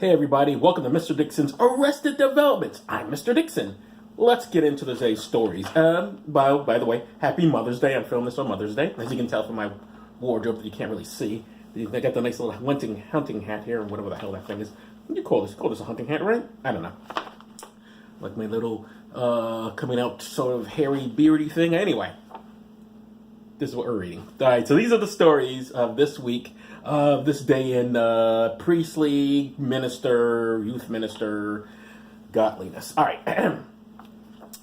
Hey everybody, welcome to Mr. Dixon's Arrested Developments. I'm Mr. Dixon. Let's get into today's stories. By the way, happy Mother's Day. I'm filming this on Mother's Day. As you can tell from my wardrobe that you can't really see. I got the nice little hunting hat here, or whatever the hell that thing is. What do you call this? You call this a hunting hat, right? I don't know. Like my little, coming out sort of hairy, beardy thing. Anyway, this is what we're reading. Alright, so these are the stories of this week. This day in priestly, minister, youth minister, godliness. All right. I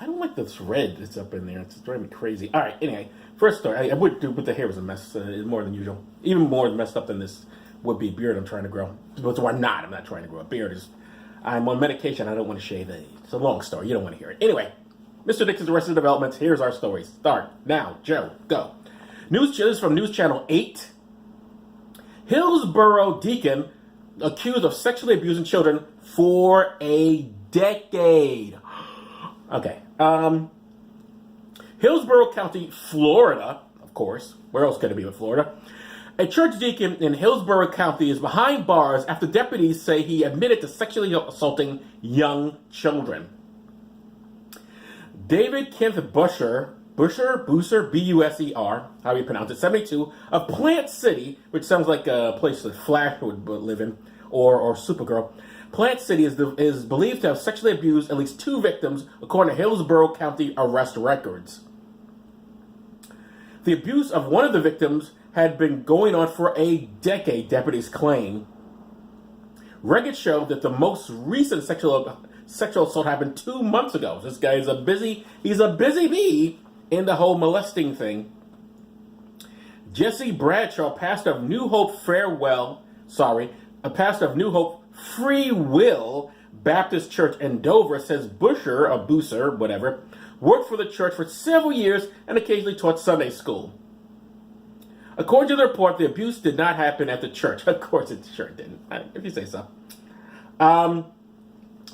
don't like this red that's up in there. It's driving me crazy. All right. Anyway, first story. I would do, but the hair was a mess. More than usual. Even more messed up than this would be beard I'm trying to grow. So I'm not trying to grow a beard. I'm on medication. I don't want to shave it. It's a long story. You don't want to hear it. Anyway, Mr. Dixon's Arrested Developments. Here's our stories. Start now. Joe, go. This is from News Channel 8. Hillsborough deacon accused of sexually abusing children for a decade. Okay. Hillsborough County, Florida, of course. Where else could it be but Florida? A church deacon in Hillsborough County is behind bars after deputies say he admitted to sexually assaulting young children. David Kenneth Busser, B-U-S-E-R, how you pronounce it, 72, of Plant City, which sounds like a place that Flash would live in, or Supergirl. Plant City is believed to have sexually abused at least 2 victims, according to Hillsborough County arrest records. The abuse of one of the victims had been going on for a decade, deputies claim. Records show that the most recent sexual assault happened 2 months ago. This guy is he's a busy bee in the whole molesting thing. Jesse Bradshaw, pastor of New Hope Free Will Baptist Church in Dover, says Busser, whatever, worked for the church for several years and occasionally taught Sunday school. According to the report, the abuse did not happen at the church. Of course it sure didn't, if you say so.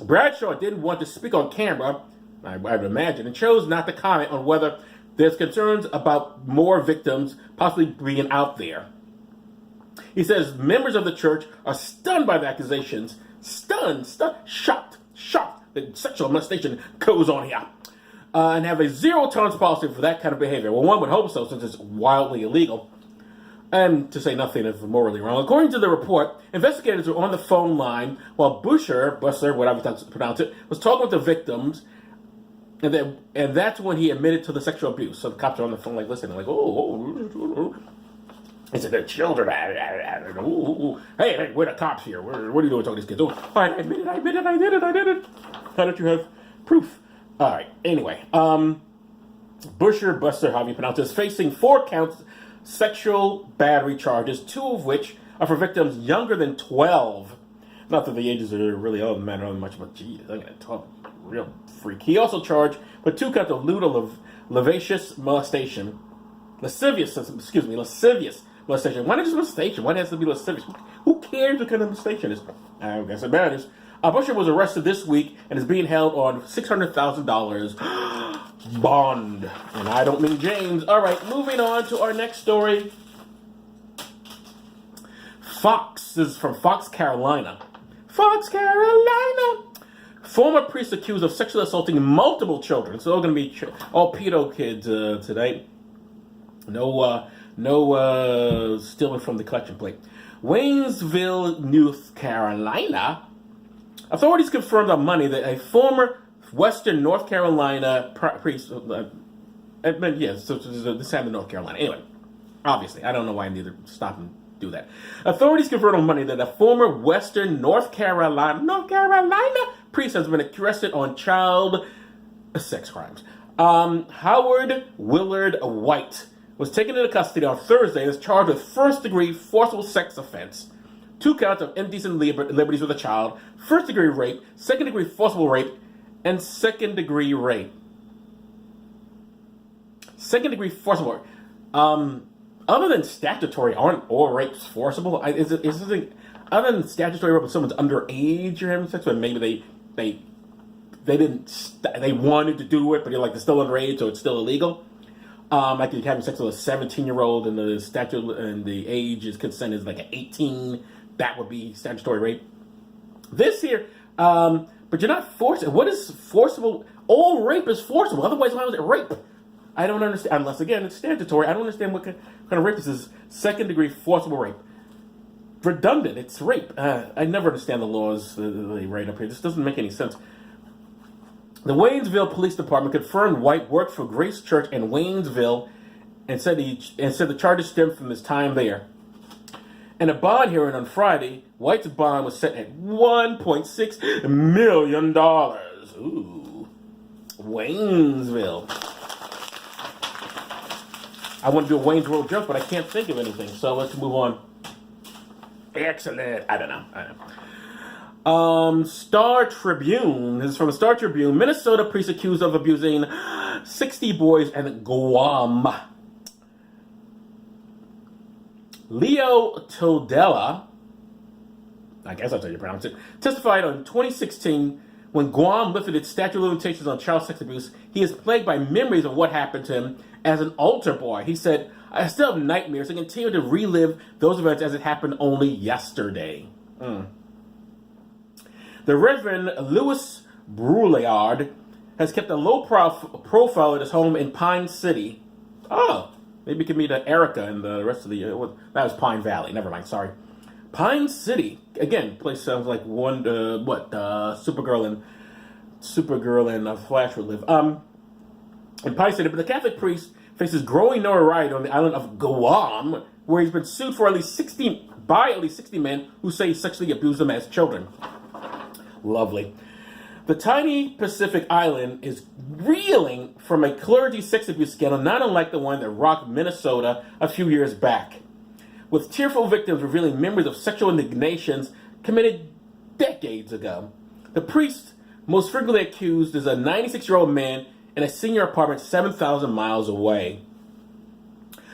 Bradshaw didn't want to speak on camera, I would imagine, and chose not to comment on whether there's concerns about more victims possibly being out there. He says members of the church are stunned by the accusations, shocked that sexual molestation goes on here, and have a zero-tolerance policy for that kind of behavior. Well, one would hope so, since it's wildly illegal, and to say nothing of morally wrong. According to the report, investigators were on the phone line while Busser, whatever you pronounce it, was talking with the victims, and that's when he admitted to the sexual abuse. So the cops are on the phone, like, listening, like, he said, they're children. Hey, we're the cops here. What are you doing talking to these kids? Oh, I admit it. I did it. How don't you have proof? All right, anyway. Busser, however you pronounce it, is facing 4 counts sexual battery charges, 2 of which are for victims younger than 12. Not that the ages are really all matter much, but geez, I'm going to talk real freak. He also charged with 2 counts of lascivious molestation. Lascivious molestation. Why not just molestation? Why does it have to be lascivious? Who cares what kind of molestation it is? I guess it matters. Busser was arrested this week and is being held on $600,000 bond. And I don't mean James. All right, moving on to our next story. This is from Fox, Carolina. Former priest accused of sexually assaulting multiple children. So they're going to be all pedo kids today. No stealing from the collection plate. Waynesville, North Carolina. Authorities confirmed on Monday that a former Western North Carolina priest, so this happened in North Carolina. Anyway, obviously, I don't know why I need to stop and do that. Authorities confirmed on Monday that a former Western North Carolina priest has been arrested on child sex crimes. Howard Willard White was taken into custody on Thursday and is charged with first-degree forcible sex offense, 2 counts of indecent liberties with a child, first-degree rape, second-degree forcible rape, and second-degree rape. Second-degree forcible rape. Other than statutory, aren't all rapes forcible? Is it other than statutory rape when someone's underage or having sex, but maybe they wanted to do it, but they're still underage, so it's still illegal? Like you're having sex with a 17-year-old and the statute and the age is consent is like an 18, that would be statutory rape. This here, but you're not forcing. What is forcible? All rape is forcible. Otherwise, why was it rape? I don't understand. Unless, again, it's statutory. I don't understand what kind of rape this is. Second degree forcible rape. Redundant. It's rape. I never understand the laws they write up here. This doesn't make any sense. The Waynesville Police Department confirmed White worked for Grace Church in Waynesville and said the charges stemmed from his time there. In a bond hearing on Friday, White's bond was set at $1.6 million. Ooh. Waynesville. I want to do a Wayne's World joke, but I can't think of anything, so let's move on. Excellent. I don't know. Star Tribune. This is from the Star Tribune. Minnesota priest accused of abusing 60 boys in Guam. Leo Todella, I guess that's how you pronounce it, testified on 2016 when Guam lifted its statute of limitations on child sex abuse. He is plagued by memories of what happened to him as an altar boy. He said, I still have nightmares and continue to relive those events as it happened only yesterday. The Reverend Louis Boyard has kept a low profile at his home in Pine City. Oh, maybe you can meet Erica and the rest of the... that was Pine Valley. Never mind, sorry. Pine City. Again, place sounds like one... Supergirl and Flash would live. In Pine City, but the Catholic priest faces growing notoriety on the island of Guam, where he's been sued for by at least 60 men who say he sexually abused them as children. Lovely. The tiny Pacific island is reeling from a clergy sex abuse scandal not unlike the one that rocked Minnesota a few years back, with tearful victims revealing memories of sexual indignations committed decades ago. The priest most frequently accused is a 96-year-old man in a senior apartment 7,000 miles away.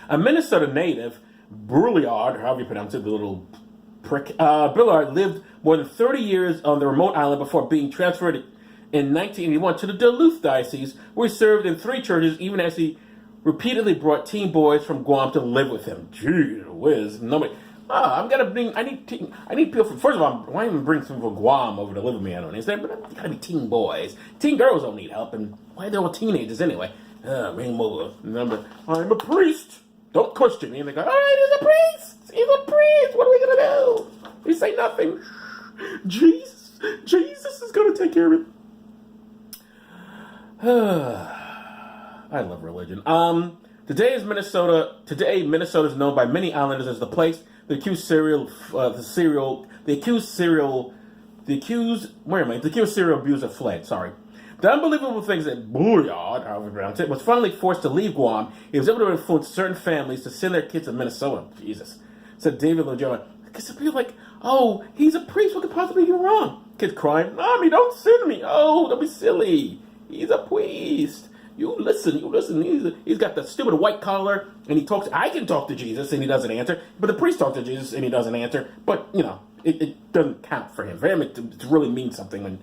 A Minnesota native, Boyard, however you pronounce it, the little prick, Boyard lived more than 30 years on the remote island before being transferred in 1981 to the Duluth Diocese, where he served in 3 churches, even as he repeatedly brought teen boys from Guam to live with him. Jeez whiz, nobody. I need people from, first of all, why even bring some from Guam over to live with me? I don't understand, but it's gotta be teen boys. Teen girls don't need help, and why they're all teenagers anyway? Bring them over. Remember, I'm a priest. Don't question me. And they go, all right, he's a priest. He's a priest. What are we gonna do? We say nothing. Jesus is gonna take care of it. I love religion. Today Minnesota is known by many islanders as the place the accused serial abuser fled. Sorry. The unbelievable things that Boyard, however you pronounce it, was finally forced to leave Guam. He was able to influence certain families to send their kids to Minnesota. Jesus. Said David LeJohn. Because it'd be like, oh, he's a priest. What could possibly be wrong? Kids crying, Mommy, don't send me. Oh, don't be silly. He's a priest. You listen. He's got the stupid white collar, and he talks. I can talk to Jesus, and he doesn't answer. But the priest talks to Jesus, and he doesn't answer. But, it doesn't count for him. For him, it really means something when...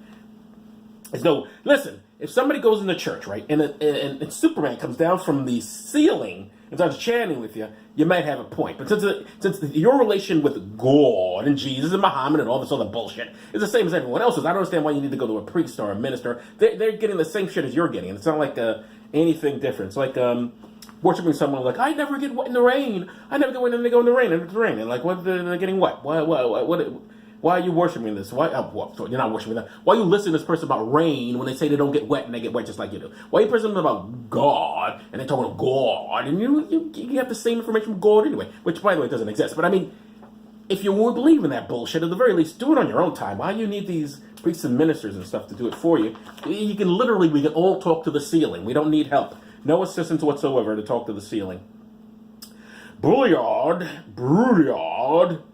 Listen, if somebody goes in the church, right, and Superman comes down from the ceiling and starts chatting with you, you might have a point. But since your relation with God and Jesus and Muhammad and all this other bullshit is the same as everyone else's, I don't understand why you need to go to a priest or a minister. They're getting the same shit as you're getting. It's not like anything different. It's like worshiping someone like, I never get wet in the rain. I never get wet, and they go in the rain, and it's raining. Like, what? They're getting wet. Why are you worshiping this? Why? You're not worshiping that. Why are you listening to this person about rain when they say they don't get wet and they get wet just like you do? Why are you listening about God and they're talking about God and you have the same information from God anyway? Which, by the way, doesn't exist. But I mean, if you would believe in that bullshit, at the very least, do it on your own time. Why do you need these priests and ministers and stuff to do it for you? We can all talk to the ceiling. We don't need help. No assistance whatsoever to talk to the ceiling. Boyard,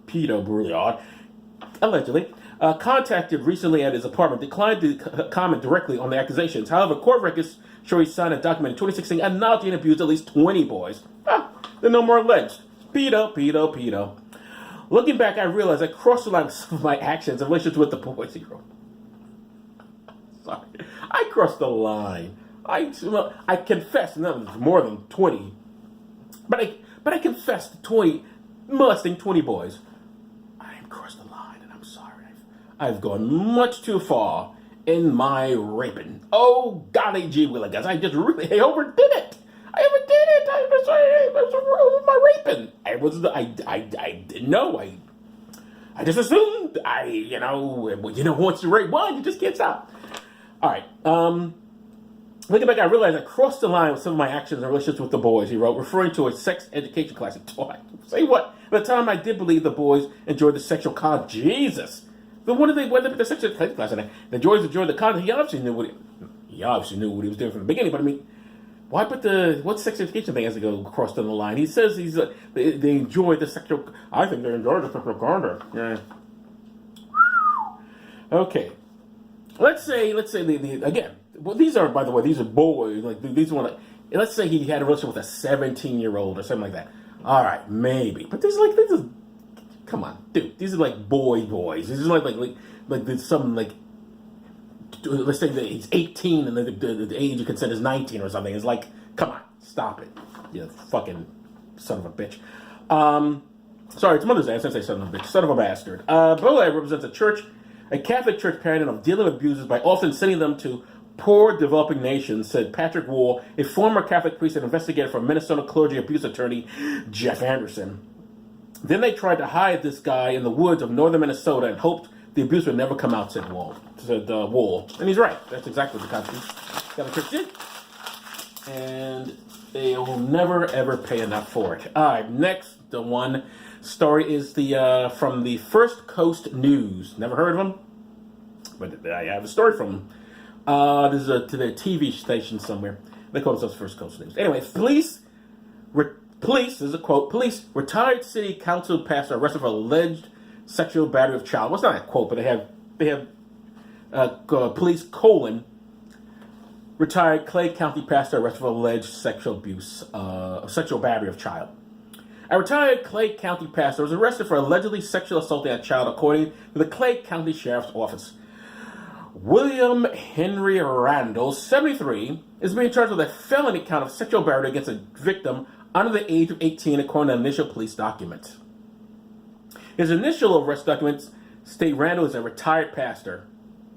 Peter Boyard, allegedly, contacted recently at his apartment, declined to comment directly on the accusations. However, court records show he signed a document in 2016 acknowledging and abused at least 20 boys. They're no more alleged. Pedo. Looking back, I realized I crossed the line with some of my actions in relation with the boys he wrote. Sorry. I crossed the line. I confessed, no, more than 20. But I confessed to molesting 20 boys. I crossed the line, and I'm sorry. I've gone much too far in my raping. Oh, golly gee willikers, I overdid it. I overdid it. I was my raping. I didn't know. I just assumed. Once you rape one, you just can't stop. All right. Looking back, I realized I crossed the line with some of my actions and relationships with the boys, he wrote, referring to a sex education class he taught. Say what? At the time, I did believe the boys enjoyed the sexual content. Jesus. Then what did they put the sex education class in? The boys enjoyed the content. He obviously knew what he was doing from the beginning. But I mean, why put what sex education thing has to go across the line? He says they enjoy the sexual. I think they enjoy the sexual content. Yeah. Okay. Let's say again. Well, these are, by the way, these are boys. Let's say he had a relationship with a 17-year-old or something like that. All right, maybe. But this is, come on, dude. These are like boys. This is let's say that he's 18 and the age of consent is 19 or something. It's like, come on, stop it. You fucking son of a bitch. Sorry, it's Mother's Day. I was going to say son of a bitch. Son of a bastard. Boyard represents a Catholic church paradigm of dealing with abusers by often sending them to poor developing nations, said Patrick Wall, a former Catholic priest and investigator for Minnesota clergy abuse attorney Jeff Anderson. Then they tried to hide this guy in the woods of northern Minnesota and hoped the abuse would never come out, said Wall. And he's right. That's exactly what the Catholic Church did. And they will never, ever pay enough for it. All right, next, the one story is from the First Coast News. Never heard of them? But I have a story from them. This is to their TV station somewhere. They call themselves First Coast News. Anyway, police, this is a quote, police, retired city council pastor arrested for alleged sexual battery of child. Well, it's not a quote, but they have police, retired Clay County pastor arrested for alleged sexual battery of child. A retired Clay County pastor was arrested for allegedly sexually assaulting a child, according to the Clay County Sheriff's Office. William Henry Randall, 73, is being charged with a felony count of sexual battery against a victim under the age of 18, according to initial police documents. His initial arrest documents state Randall is a retired pastor.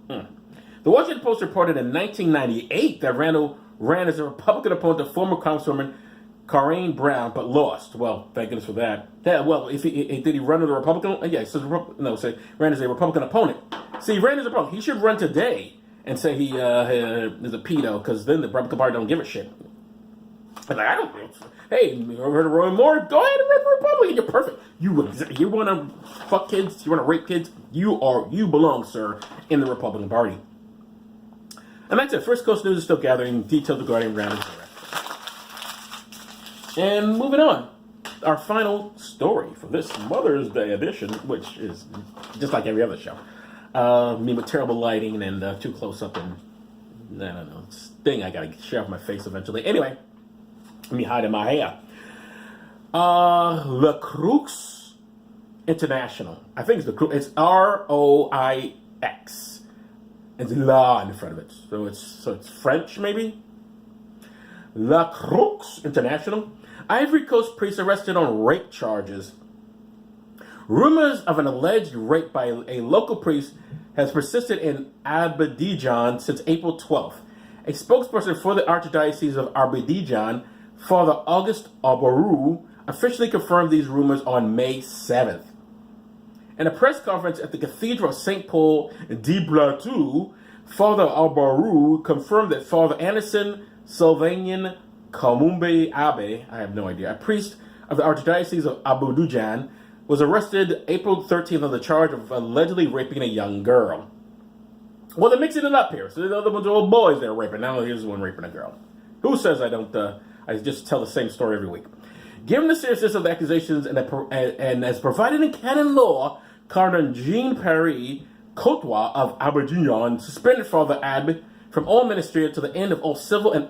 The Washington Post reported in 1998 that Randall ran as a Republican opponent to former Congresswoman Corrine Brown, but lost. Well, thank goodness for that. Did he run as a Republican? Yeah, ran as a Republican opponent. See, he ran as a Republican. He should run today and say he is a pedo, because then the Republican Party don't give a shit. And I don't know. Hey, you ever heard of Roy Moore? Go ahead and run for Republican. You're perfect. You want to fuck kids? You want to rape kids? You belong, sir, in the Republican Party. And that's it. First Coast News is still gathering details regarding Randall's arrest. And moving on, our final story for this Mother's Day edition, which is just like every other show. Me with terrible lighting and too close up and, I don't know, thing I gotta share off my face eventually. Anyway, me hiding my hair. La Croix International. I think it's ROIX. It's La in front of it. So it's French, maybe? La Croix International. Ivory Coast priest arrested on rape charges. Rumors of an alleged rape by a local priest has persisted in Abidjan since April 12th. A spokesperson for the Archdiocese of Abidjan, Father Auguste Arbourou, officially confirmed these rumors on May 7th. In a press conference at the Cathedral of St. Paul de Plateau, Father Arbourou confirmed that Father Anderson Sylvain Kamumbe Abe, I have no idea, a priest of the Archdiocese of Abidjan, was arrested April 13th on the charge of allegedly raping a young girl. Well, they're mixing it up here. So the other ones are all boys they're raping. Now here's one raping a girl. Who says I don't, I just tell the same story every week. Given the seriousness of the accusations and as provided in canon law, Cardinal Jean-Pierre Cotois of Abidjan suspended Father Abbe from all ministry until the end of all civil and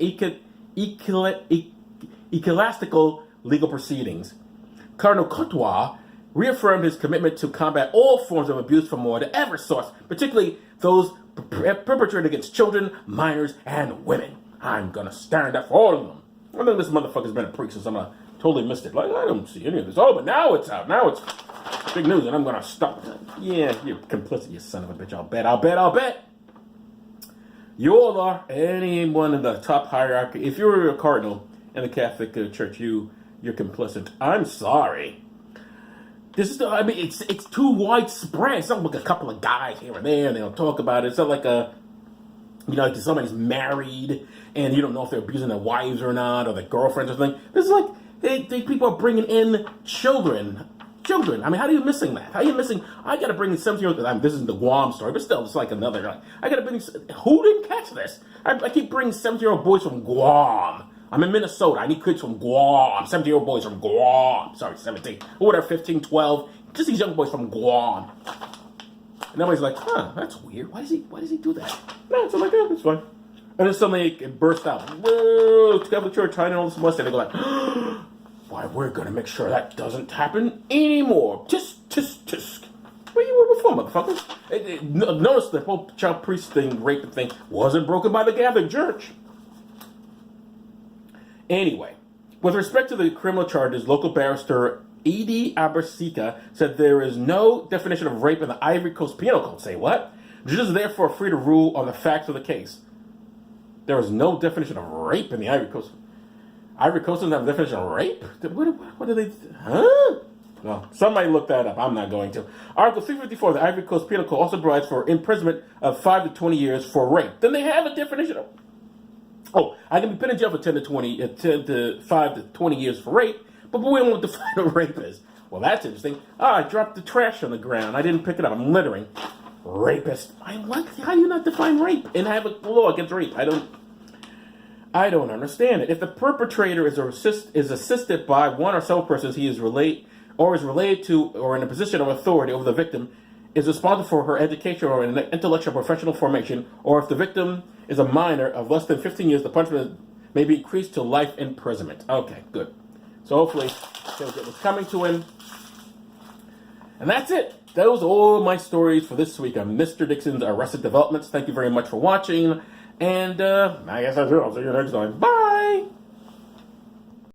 ecclesiastical legal proceedings. Cardinal Cotois reaffirmed his commitment to combat all forms of abuse from whatever source, particularly those perpetrated against children, minors, and women. I'm gonna stand up for all of them. I know this motherfucker's been a priest, so I'm gonna Totally missed it. Like, I don't see any of this. Oh, but now it's out. Now it's big news, and I'm going to stop. Yeah, you're complicit, you son of a bitch. I'll bet. You all are. Anyone in the top hierarchy. If you're a cardinal in the Catholic Church, you're complicit. I'm sorry. This is it's too widespread. It's not like a couple of guys here and there, and they'll talk about it. It's not like like somebody's married, and you don't know if they're abusing their wives or not, or their girlfriends or something. This is like, people are bringing in children. I mean, how are you missing that? How are you missing? I got to bring in 17-year-old. This is the Guam story, but still, it's like another. I got to bring. Who didn't catch this? I keep bringing 17-year-old boys from Guam. I'm in Minnesota. I need kids from Guam. 17-year-old boys from Guam. Sorry, 17. Or whatever, 15, 12. Just these young boys from Guam. And everybody's like, that's weird. Why does he do that? No, so I'm like, yeah, that's fine. And then suddenly it burst out. Whoa, Catholic Church, hiding all this molesting. They go like, why, we're going to make sure that doesn't happen anymore. Tisk. Where you were before, motherfuckers? Notice the whole child priest thing, rape thing, wasn't broken by the Catholic Church. Anyway, with respect to the criminal charges, local barrister Edie Abersika said there is no definition of rape in the Ivory Coast Penal Code. Say what? Judges are therefore free to rule on the facts of the case. There is no definition of rape in the Ivory Coast. Ivory Coast doesn't have a definition of rape? What do they... Huh? Well, somebody look that up. I'm not going to. Article 354 of the Ivory Coast Penal Code also provides for imprisonment of 5 to 20 years for rape. Then they have a definition of... Oh, I can be put in jail for 10 to 5 to 20 years for rape, but we don't define what rape is. Well, that's interesting. I dropped the trash on the ground. I didn't pick it up. I'm littering. Rapist. How do you not define rape and have a law against rape? I don't understand it. If the perpetrator is assisted by one or several persons he is related to or in a position of authority over the victim, is responsible for her education or intellectual or professional formation, or if the victim is a minor of less than 15 years, the punishment may be increased to life imprisonment. Okay, good. So hopefully he'll get what's coming to him. And that's it. Those are all my stories for this week on Mr. Dixon's Arrested Developments. Thank you very much for watching. And I guess that's it. I'll see you next time. Bye!